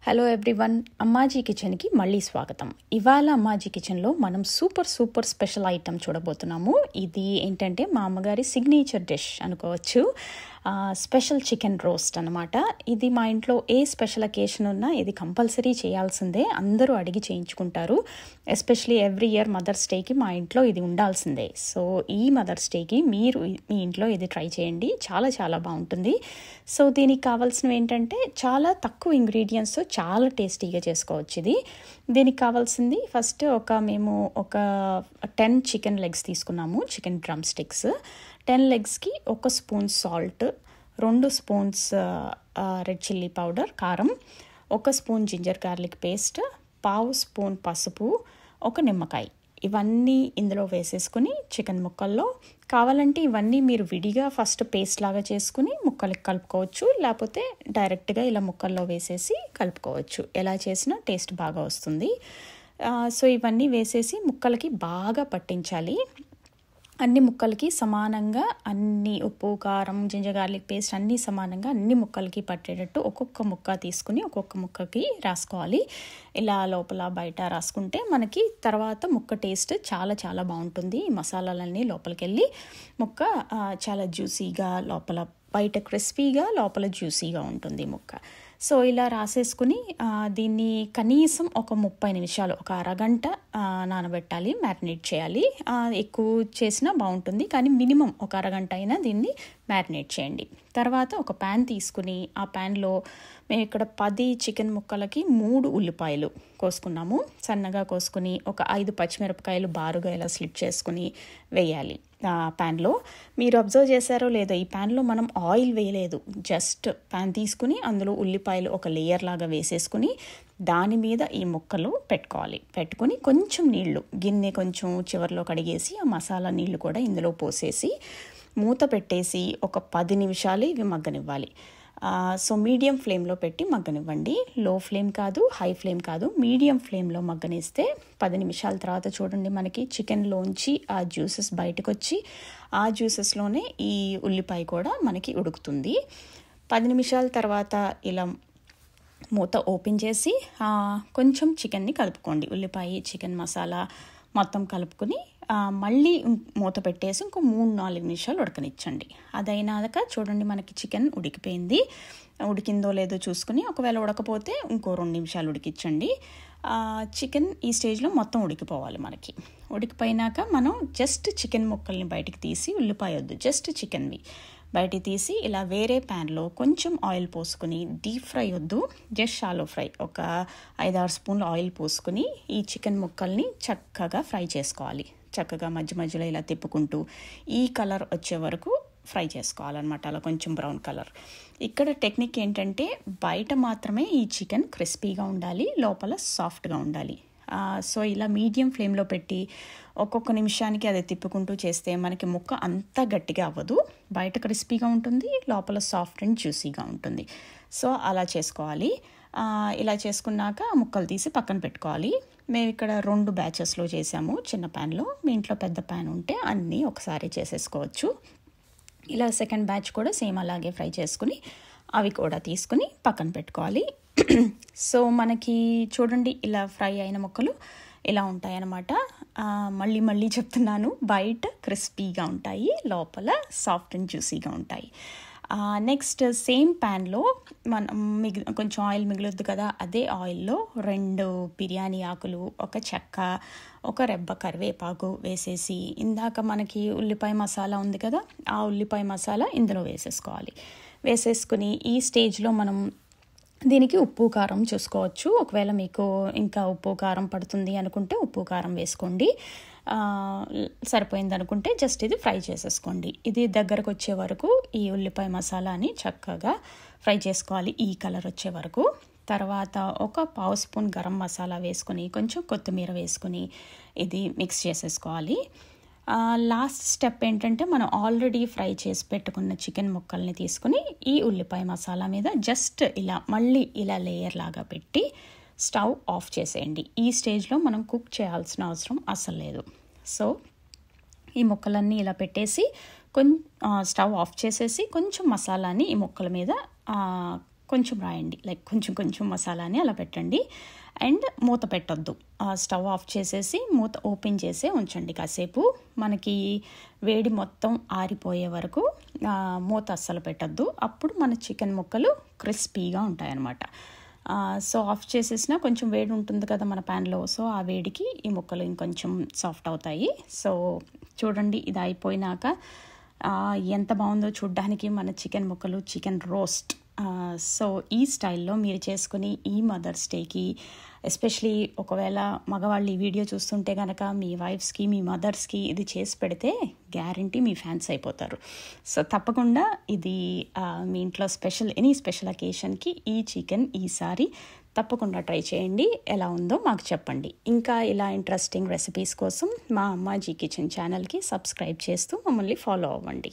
Hello everyone, Ammaji కిచెన్కి మళ్ళీ స్వాగతం. ఇవాళ అమ్మాజీ కిచెన్లో మనం సూపర్ స్పెషల్ ఐటమ్ చూడబోతున్నాము. ఇది ఏంటంటే మా అమ్మగారి సిగ్నేచర్ డిష్ అనుకోవచ్చు. స్పెషల్ చికెన్ రోస్ట్ అనమాట. ఇది మా ఇంట్లో ఏ స్పెషల్ అకేషన్ ఉన్నా ఇది కంపల్సరీ చేయాల్సిందే. అందరూ అడిగి చేయించుకుంటారు. ఎస్పెషలీ ఎవ్రీ ఇయర్ మదర్స్ డేకి మా ఇంట్లో ఇది ఉండాల్సిందే. సో ఈ మదర్స్ డేకి మీరు మీ ఇంట్లో ఇది ట్రై చేయండి. చాలా బాగుంటుంది. సో దీనికి కావాల్సినవి ఏంటంటే చాలా తక్కువ ఇంగ్రీడియంట్స్ చాలా టేస్టీగా చేసుకోవచ్చు. దీనికి కావాల్సింది ఫస్ట్ మేము ఒక 10 చికెన్ లెగ్స్ తీసుకున్నాము. చికెన్ డ్రమ్ స్టిక్స్ 10 లెగ్స్కి 1 spoon salt, 2 spoons red chilli powder కారం, 1 spoon ginger garlic paste, 1/2 spoon పసుపు, 1 నిమ్మకాయ. ఇవన్నీ ఇందులో వేసేసుకుని చికెన్ ముక్కల్లో కావాలంటే ఇవన్నీ మీరు విడిగా ఫస్ట్ పేస్ట్ లాగా చేసుకుని ముక్కలకి కలుపుకోవచ్చు. లేకపోతే డైరెక్ట్గా ఇలా ముక్కల్లో వేసేసి కలుపుకోవచ్చు. ఎలా చేసినా టేస్ట్ బాగా వస్తుంది. సో ఇవన్నీ వేసేసి ముక్కలకి బాగా పట్టించాలి. అన్ని ముక్కలకి సమానంగా అన్ని ఉప్పు, కారం, జింజర్ గార్లిక్ పేస్ట్ అన్నీ సమానంగా అన్ని ముక్కలకి పట్టేటట్టు ఒక్కొక్క ముక్క తీసుకుని ఒక్కొక్క ముక్కకి రాసుకోవాలి. ఇలా లోపల బయట రాసుకుంటే మనకి తర్వాత ముక్క టేస్ట్ చాలా బాగుంటుంది. ఈ మసాలాలన్నీ లోపలికి వెళ్ళి ముక్క చాలా జ్యూసీగా, లోపల బయట క్రిస్పీగా, లోపల జ్యూసీగా ఉంటుంది ముక్క. సో ఇలా రాసేసుకుని దీన్ని కనీసం ఒక 30 నిమిషాలు, ఒక అరగంట నానబెట్టాలి, మ్యారినేట్ చేయాలి. ఎక్కువ చేసినా బాగుంటుంది, కానీ మినిమం ఒక అరగంట అయినా దీన్ని మ్యారినేట్ చేయండి. తర్వాత ఒక ప్యాన్ తీసుకుని ఆ ప్యాన్లో మేము ఇక్కడ 10 చికెన్ ముక్కలకి 3 ఉల్లిపాయలు కోసుకున్నాము. సన్నగా కోసుకుని ఒక 5 పచ్చిమిరపకాయలు బారుగా ఇలా స్లిట్ చేసుకుని వేయాలి ప్యాన్లో. మీరు అబ్జర్వ్ చేశారో లేదో, ఈ ప్యాన్లో మనం ఆయిల్ వేయలేదు. జస్ట్ ప్యాన్ తీసుకుని అందులో ఉల్లిపాయలు ఒక లేయర్ లాగా వేసేసుకుని దాని మీద ఈ ముక్కలు పెట్టుకొని కొంచెం నీళ్లు, గిన్నె కొంచెం చివర్లో కడిగేసి ఆ మసాలా నీళ్లు కూడా ఇందులో పోసేసి మూత పెట్టేసి ఒక 10 నిమిషాలు ఇవి మగ్గనివ్వాలి. సో మీడియం ఫ్లేమ్లో పెట్టి మగ్గనివ్వండి. లో ఫ్లేమ్ కాదు, హై ఫ్లేమ్ కాదు, మీడియం ఫ్లేమ్లో మగ్గనిస్తే 10 నిమిషాల తర్వాత చూడండి మనకి చికెన్లోంచి ఆ జ్యూసెస్ బయటకు వచ్చి ఆ జ్యూసెస్లోనే ఈ ఉల్లిపాయ కూడా మనకి ఉడుకుతుంది. 10 నిమిషాల తర్వాత ఇలా మూత ఓపెన్ చేసి కొంచెం చికెన్ని కలుపుకోండి. ఉల్లిపాయ, చికెన్ మసాలా మొత్తం కలుపుకొని మళ్ళీ మూత పెట్టేసి ఇంకో 3-4 నిమిషాలు ఉడకనిచ్చండి. అదైనాక చూడండి మనకి చికెన్ ఉడికిపోయింది. ఉడికిందో లేదో చూసుకుని ఒకవేళ ఉడకపోతే ఇంకో 2 నిమిషాలు ఉడికించండి. చికెన్ ఈ స్టేజ్లో మొత్తం ఉడికిపోవాలి. మనకి ఉడికిపోయినాక మనం జస్ట్ చికెన్ ముక్కల్ని బయటికి తీసి, ఉల్లిపాయ వద్దు, జస్ట్ చికెన్వి బయటికి తీసి ఇలా వేరే ప్యాన్లో కొంచెం ఆయిల్ పోసుకుని, డీప్ ఫ్రై వద్దు, జస్ట్ షాలో ఫ్రై, ఒక 5-6 స్పూన్లు ఆయిల్ పోసుకుని ఈ చికెన్ ముక్కల్ని చక్కగా ఫ్రై చేసుకోవాలి. చక్కగా మధ్యలో ఇలా తిప్పుకుంటూ ఈ కలర్ వచ్చే వరకు ఫ్రై చేసుకోవాలన్నమాట. అలా కొంచెం బ్రౌన్ కలర్. ఇక్కడ టెక్నిక్ ఏంటంటే బయట మాత్రమే ఈ చికెన్ క్రిస్పీగా ఉండాలి, లోపల సాఫ్ట్గా ఉండాలి. సో ఇలా మీడియం ఫ్లేమ్లో పెట్టి ఒక్కొక్క నిమిషానికి అది తిప్పుకుంటూ చేస్తే మనకి ముక్క అంత గట్టిగా అవ్వదు. బయట క్రిస్పీగా ఉంటుంది, లోపల సాఫ్ట్ అండ్ జ్యూసీగా ఉంటుంది. సో అలా చేసుకోవాలి. ఇలా చేసుకున్నాక ముక్కలు తీసి పక్కన పెట్టుకోవాలి. మేము ఇక్కడ 2 బ్యాచెస్లో చేసాము చిన్న ప్యాన్లో. మీ ఇంట్లో పెద్ద ప్యాన్ ఉంటే అన్నీ ఒకసారి చేసేసుకోవచ్చు. ఇలా సెకండ్ బ్యాచ్ కూడా సేమ్ అలాగే ఫ్రై చేసుకుని అవి కూడా తీసుకుని పక్కన పెట్టుకోవాలి. సో మనకి చూడండి ఇలా ఫ్రై అయిన ముక్కలు ఇలా ఉంటాయన్నమాట. మళ్ళీ చెప్తున్నాను, బయట క్రిస్పీగా ఉంటాయి, లోపల సాఫ్ట్ అండ్ జ్యూసీగా ఉంటాయి. నెక్స్ట్ సేమ్ ప్యాన్లో మనం కొంచెం ఆయిల్ మిగులుద్ది కదా, అదే ఆయిల్లో 2 బిర్యానీ ఆకులు, 1 చెక్క, 1 రెబ్బ కరివేపాకు వేసేసి ఇందాక మనకి ఉల్లిపాయ మసాలా ఉంది కదా, ఆ ఉల్లిపాయ మసాలా ఇందులో వేసేసుకోవాలి. వేసేసుకుని ఈ స్టేజ్లో మనం దీనికి ఉప్పు కారం చూసుకోవచ్చు. ఒకవేళ మీకు ఇంకా ఉప్పు కారం పడుతుంది అనుకుంటే ఉప్పు కారం వేసుకోండి. సరిపోయింది అనుకుంటే జస్ట్ ఇది ఫ్రై చేసేసుకోండి. ఇది దగ్గరకు వచ్చే వరకు ఈ ఉల్లిపాయ మసాలాని చక్కగా ఫ్రై చేసుకోవాలి, ఈ కలర్ వచ్చే వరకు. తర్వాత ఒక 1/2 స్పూన్ గరం మసాలా వేసుకొని కొంచెం కొత్తిమీర వేసుకొని ఇది మిక్స్ చేసేసుకోవాలి. లాస్ట్ స్టెప్ ఏంటంటే మనం ఆల్రెడీ ఫ్రై చేసి పెట్టుకున్న చికెన్ ముక్కల్ని తీసుకుని ఈ ఉల్లిపాయ మసాలా మీద జస్ట్ మళ్ళీ ఇలా లేయర్ లాగా పెట్టి స్టవ్ ఆఫ్ చేసేయండి. ఈ స్టేజ్లో మనం కుక్ చేయాల్సిన అవసరం అసలు లేదు. సో ఈ ముక్కలన్నీ ఇలా పెట్టేసి స్టవ్ ఆఫ్ చేసేసి కొంచెం మసాలాని ఈ ముక్కల మీద కొంచెం రాయండి, లైక్ కొంచెం కొంచెం మసాలాని అలా పెట్టండి. అండ్ మూత పెట్టొద్దు, స్టవ్ ఆఫ్ చేసేసి మూత ఓపెన్ చేసే ఉంచండి కాసేపు. మనకి వేడి మొత్తం ఆరిపోయే వరకు మూత అస్సలు పెట్టొద్దు, అప్పుడు మన చికెన్ ముక్కలు క్రిస్పీగా ఉంటాయన్నమాట. సో ఆఫ్ చేసేసినా కొంచెం వేడి ఉంటుంది కదా మన ప్యాన్లో, సో ఆ వేడికి ఈ ముక్కలు ఇంకొంచెం సాఫ్ట్ అవుతాయి. సో చూడండి, ఇది అయిపోయినాక ఎంత బాగుందో చూడ్డానికి మన చికెన్ ముక్కలు, చికెన్ రోస్ట్. సో ఈ స్టైల్లో మీరు చేసుకుని ఈ మదర్స్ డేకి, ఎస్పెషలీ ఒకవేళ మగవాళ్ళు ఈ వీడియో చూస్తుంటే కనుక మీ వైఫ్స్కి, మీ మదర్స్కి ఇది చేసి పెడితే గ్యారంటీ మీ ఫ్యాన్స్ అయిపోతారు. సో తప్పకుండా ఇది మీ ఇంట్లో ఎనీ స్పెషల్ అకేషన్కి ఈ చికెన్ ఈసారి తప్పకుండా ట్రై చేయండి. ఎలా ఉందో మాకు చెప్పండి. ఇంకా ఇలా ఇంట్రెస్టింగ్ రెసిపీస్ కోసం మా అమ్మాజీ కిచెన్ ఛానల్కి సబ్స్క్రైబ్ చేస్తూ మమ్మల్ని ఫాలో అవ్వండి.